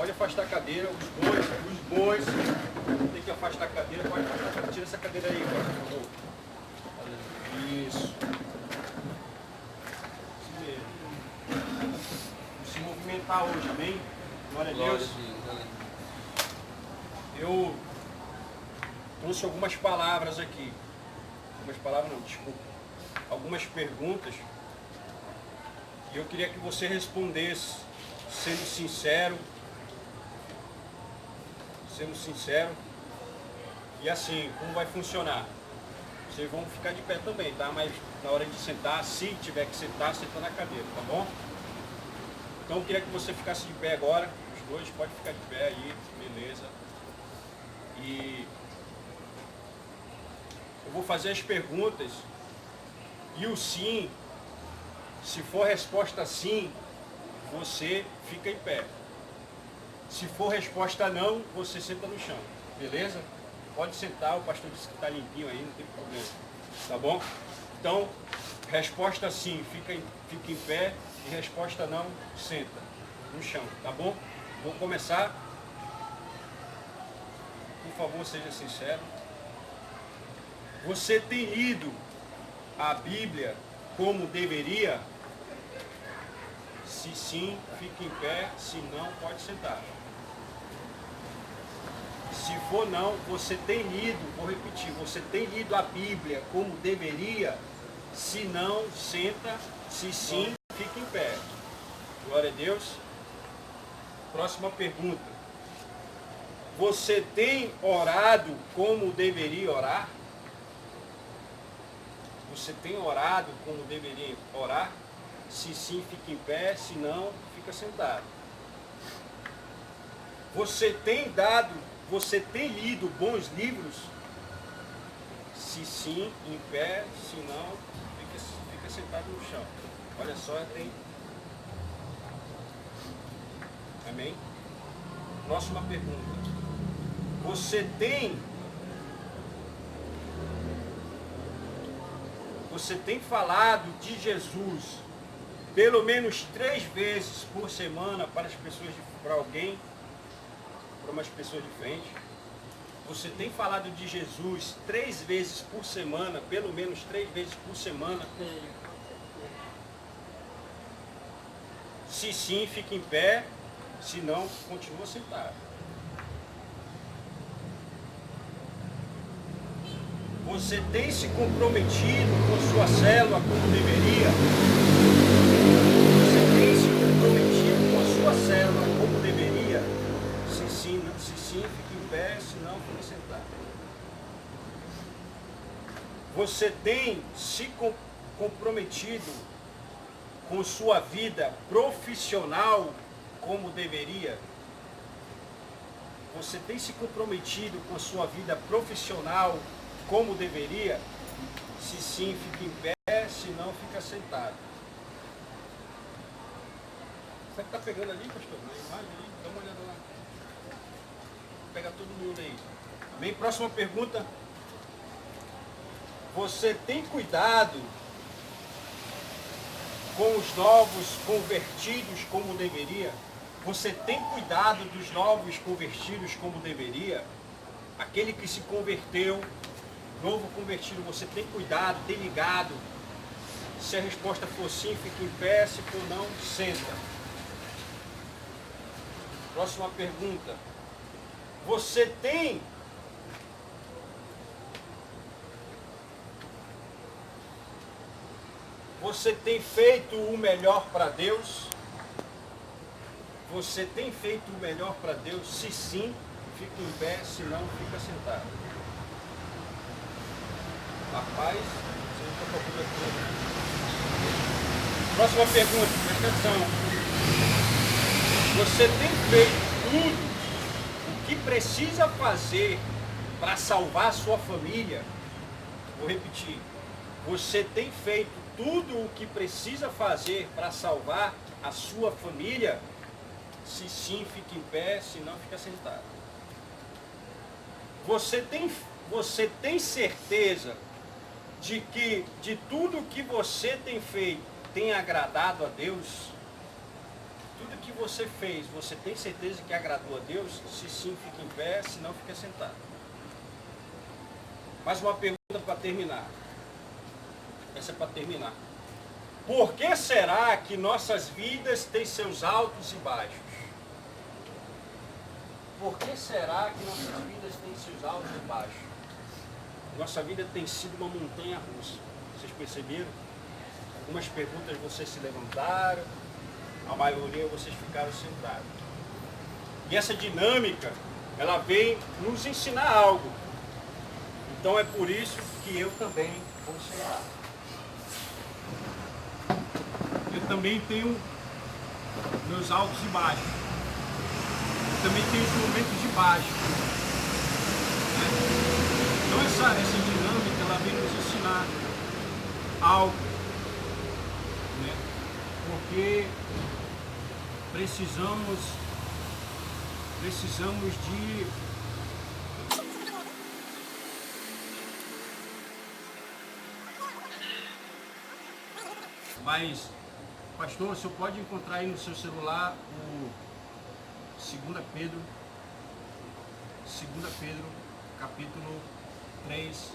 Pode afastar a cadeira, os bons. Tem que afastar a cadeira, pode afastar. Tira essa cadeira aí, por favor. Isso. Se movimentar hoje, amém? Glória a Deus. Eu trouxe algumas palavras aqui. Algumas palavras não, desculpa. Algumas perguntas. E eu queria que você respondesse, sendo sincero. E assim, como vai funcionar? Vocês vão ficar de pé também, tá? Mas na hora de sentar, se tiver que sentar, senta na cadeira, tá bom? Então eu queria que você ficasse de pé agora. Os dois, pode ficar de pé aí, beleza. E eu vou fazer as perguntas. E o sim, se for resposta sim, você fica em pé. Se for resposta não, você senta no chão, beleza? Pode sentar, o pastor disse que está limpinho aí, não tem problema, tá bom? Então, resposta sim, fica em pé, e resposta não, senta no chão, tá bom? Vou começar. Por favor, seja sincero. Você tem lido a Bíblia como deveria? Se sim, fique em pé, se não, pode sentar. Se for não, você tem lido, vou repetir, você tem lido a Bíblia como deveria? Se não, senta, se sim, fique em pé. Glória a Deus. Próxima pergunta. Você tem orado como deveria orar? Você tem orado como deveria orar? Se sim, fica em pé, se não, fica sentado. Você tem lido bons livros? Se sim, em pé, se não, fica sentado no chão. Olha só, tem. Amém? Próxima pergunta. Você tem falado de Jesus pelo menos 3 vezes por semana para alguém, para umas pessoas diferentes? Você tem falado de Jesus 3 vezes por semana, pelo menos 3 vezes por semana? Se sim, fique em pé, se não, continua sentado. Você tem se comprometido com sua célula como deveria? Você tem se comprometido com a sua célula como deveria? Se sim, fique em pé, se não, fique sentado. Você tem se comprometido com sua vida profissional como deveria? Você tem se comprometido com a sua vida profissional como deveria? Se sim, fica em pé, se não, fica sentado. Você está pegando ali, pastor? Na imagem aí? Dá uma olhada lá. Pega todo mundo aí. Amém? Próxima pergunta. Você tem cuidado com os novos convertidos como deveria? Você tem cuidado dos novos convertidos como deveria? Aquele que se converteu, novo convertido, você tem cuidado, tem ligado? Se a resposta for sim, fique em pé, se for não, senta. Próxima pergunta. Você tem feito o melhor para Deus? Você tem feito o melhor para Deus? Se sim, fica em pé, se não, fica sentado. Rapaz, você não está procurando aqui. Próxima pergunta, presta atenção. Você tem feito tudo o que precisa fazer para salvar a sua família? Vou repetir. Você tem feito tudo o que precisa fazer para salvar a sua família? Se sim, fique em pé, se não, fica sentado. Você tem certeza de que de tudo que você tem feito tem agradado a Deus? tudo que você fez, você tem certeza que agradou a Deus? Se sim, fica em pé, se não, fica sentado. Mais uma pergunta para terminar. Essa é para terminar. Por que será que nossas vidas têm seus altos e baixos? Por que será que nossas vidas têm seus altos e baixos? Nossa vida tem sido uma montanha russa. Vocês perceberam? Algumas perguntas vocês se levantaram, a maioria vocês ficaram sentados. E essa dinâmica, ela vem nos ensinar algo. Então é por isso que eu também vou sentar. Eu também tenho meus altos e baixos. Eu também tenho os momentos de baixo. Então essa dinâmica, ela vem nos ensinar algo. Né? Porque precisamos de mas, pastor, o senhor pode encontrar aí no seu celular o 2 Pedro, capítulo 3,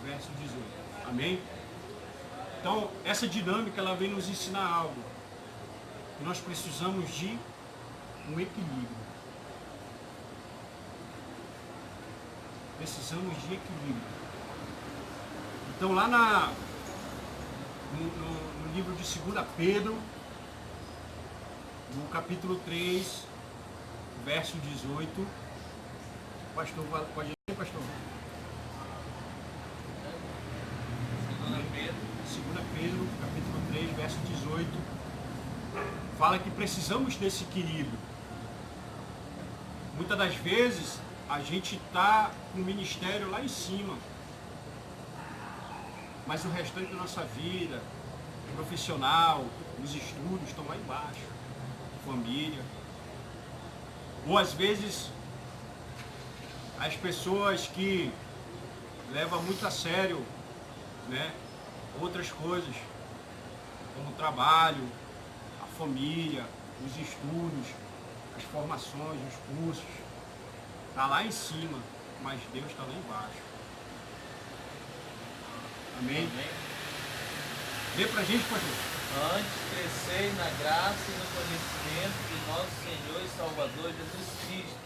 verso 18. Amém? Então, essa dinâmica, ela vem nos ensinar algo. E nós precisamos de um equilíbrio. Precisamos de equilíbrio. Então, lá no livro de 2 Pedro, no capítulo 3, verso 18, o pastor pode ler, pastor? 2 Pedro, capítulo 3, verso 18, fala que precisamos desse equilíbrio. Muitas das vezes a gente está com o ministério lá em cima, mas o restante da nossa vida, profissional, os estudos estão lá embaixo, família. Ou às vezes as pessoas que levam muito a sério, né, outras coisas, como o trabalho, a família, os estudos, as formações, os cursos, está lá em cima, mas Deus está lá embaixo. Amém? Amém. Lê pra gente, pastor. Antes crescei na graça e no conhecimento de nosso Senhor e Salvador Jesus Cristo.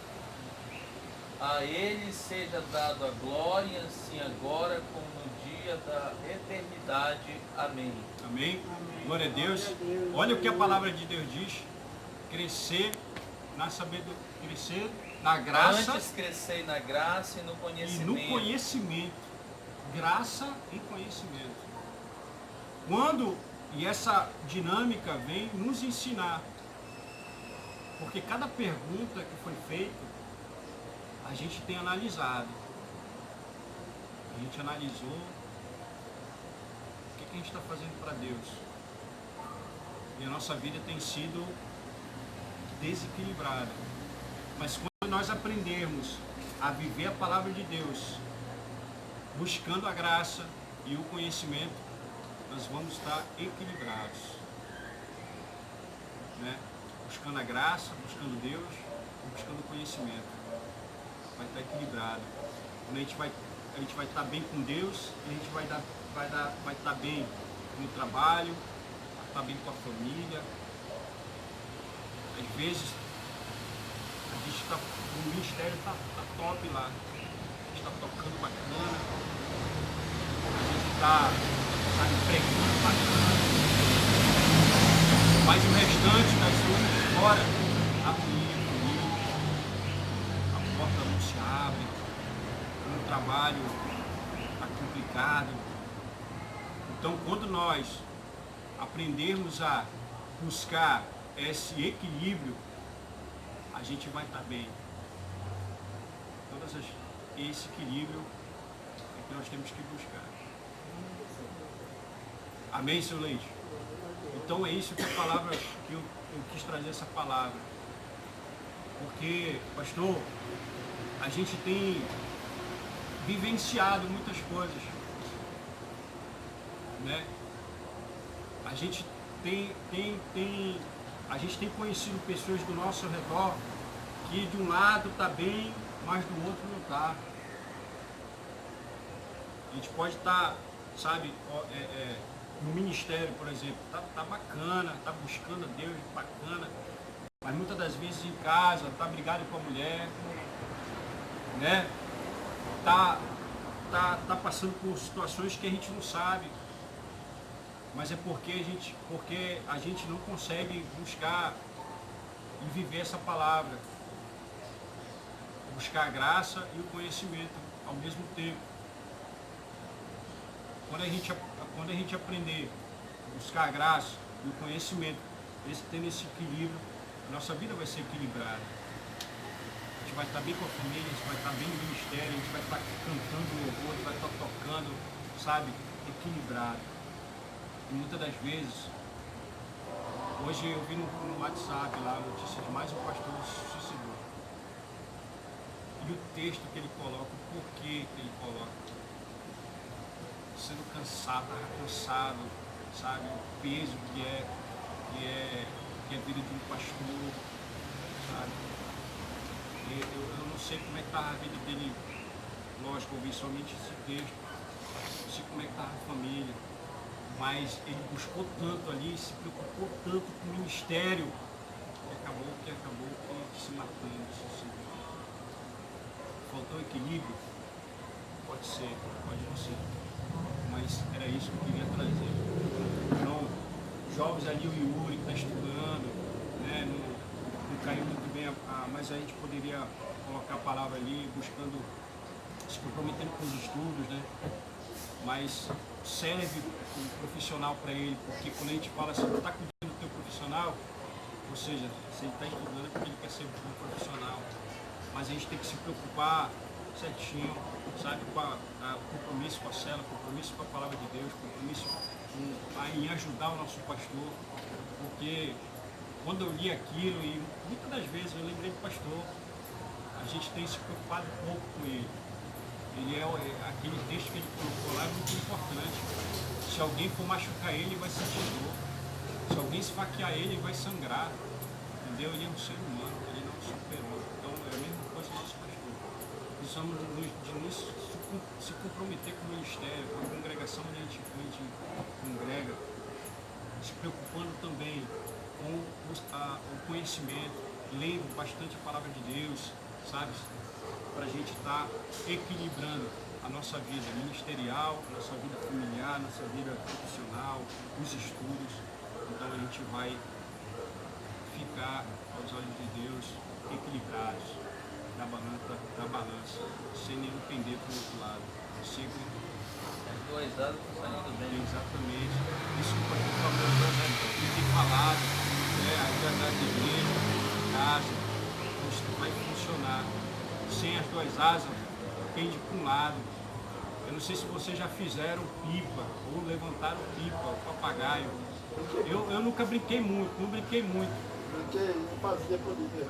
A Ele seja dado a glória, assim agora como no dia da eternidade. Amém. Amém? Glória a Deus. Olha o que a palavra de Deus diz. Crescer na sabedoria, crescer na graça. Antes crescei na graça e no conhecimento. E no conhecimento. Graça e conhecimento. E essa dinâmica vem nos ensinar. Porque cada pergunta que foi feita, a gente tem analisado. A gente analisou o que a gente está fazendo para Deus. E a nossa vida tem sido desequilibrada. Mas quando nós aprendermos a viver a palavra de Deus, buscando a graça e o conhecimento, nós vamos estar equilibrados, né? Buscando a graça, buscando Deus, buscando o conhecimento, vai estar equilibrado. Quando a gente vai estar bem com Deus, e a gente vai estar bem no trabalho, vai estar bem com a família. Às vezes a gente está, o ministério está top lá, a gente está tocando bacana, a gente está empregando bacana, mas o restante das coisas fora, abrindo, a porta não se abre, o trabalho está complicado. Então, quando nós aprendermos a buscar esse equilíbrio, a gente vai estar bem. Esse equilíbrio é que nós temos que buscar. Amém, seu Leite? Então é isso que a palavra, que eu quis trazer essa palavra. Porque, pastor, a gente tem vivenciado muitas coisas, né? A gente tem A gente tem conhecido pessoas do nosso redor que de um lado está bem, mas do outro não está. A gente pode estar, sabe, no ministério, por exemplo, tá bacana, tá buscando a Deus, bacana, mas muitas das vezes em casa, tá brigado com a mulher, né? Tá passando por situações que a gente não sabe, mas é porque a gente não consegue buscar e viver essa palavra, buscar a graça e o conhecimento ao mesmo tempo. Quando a gente aprender a buscar a graça e o conhecimento, tendo esse equilíbrio, a nossa vida vai ser equilibrada. A gente vai estar bem com a família, a gente vai estar bem no ministério, a gente vai estar cantando louvor, a gente vai estar tocando, sabe, equilibrado. E muitas das vezes, hoje eu vi no WhatsApp lá a notícia de mais um pastor que se suicidou. E o texto que ele coloca, o porquê que ele coloca. Sendo cansado, cansado, sabe, o peso que é a vida de um pastor, sabe. Eu não sei como é que estava a vida dele, lógico, eu vi somente esse texto, não sei como é que estava a família, mas ele buscou tanto ali, se preocupou tanto com o ministério, que acabou que se matando, se suicidou. Faltou equilíbrio? Pode ser, pode não ser. Mas era isso que eu queria trazer. Então, jovens ali, o Yuri que está estudando, né, não caiu muito bem, mas a gente poderia colocar a palavra ali, buscando, se comprometendo com os estudos, né? Mas serve um profissional para ele, porque quando a gente fala assim, não está cuidando do teu profissional, ou seja, se ele está estudando é porque ele quer ser um bom profissional. Mas a gente tem que se preocupar certinho, sabe, com o compromisso com a cela, compromisso com a palavra de Deus, compromisso em ajudar o nosso pastor, porque quando eu li aquilo, e muitas das vezes eu lembrei do pastor, a gente tem se preocupado pouco com ele. Ele aquele texto que ele colocou lá é muito importante. Se alguém for machucar ele, vai sentir dor. Se alguém esfaquear ele, vai sangrar. Entendeu? Ele é um ser humano, ele não é um super-homem. Então é a mesma coisa do nosso pastor. Precisamos se comprometer com o ministério, com a congregação onde a gente congrega, se preocupando também com o conhecimento, lendo bastante a palavra de Deus, sabe? Para a gente estar equilibrando a nossa vida ministerial, a nossa vida familiar, a nossa vida profissional, os estudos. Então a gente vai ficar aos olhos de Deus equilibrados na balança, sem nenhum pender para o outro lado. Sempre As duas áreas estão saindo bem. exatamente. Isso que o pastor falou, né? Ele tem falado, né? A atividade da igreja, casa, isso vai funcionar. Sem as duas asas, pende para um lado. Eu não sei se vocês já fizeram pipa ou levantaram pipa, o papagaio. Eu nunca brinquei muito, não brinquei muito. Brinquei, não fazia poder.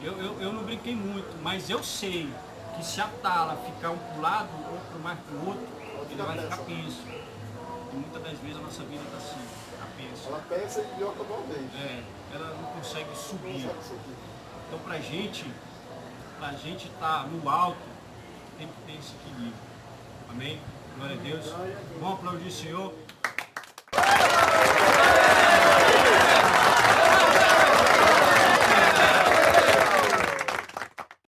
Eu não brinquei muito, mas eu sei que se a tala ficar um para o lado, outro mais para o outro, ele vai ficar penso. E muitas das vezes a nossa vida está assim, está penso. Ela pensa e bioca uma vez. Ela não consegue subir. Não sabe subir. Então pra gente estar no alto, tem que ter esse equilíbrio. Amém? Glória a Deus. Vamos aplaudir o Senhor.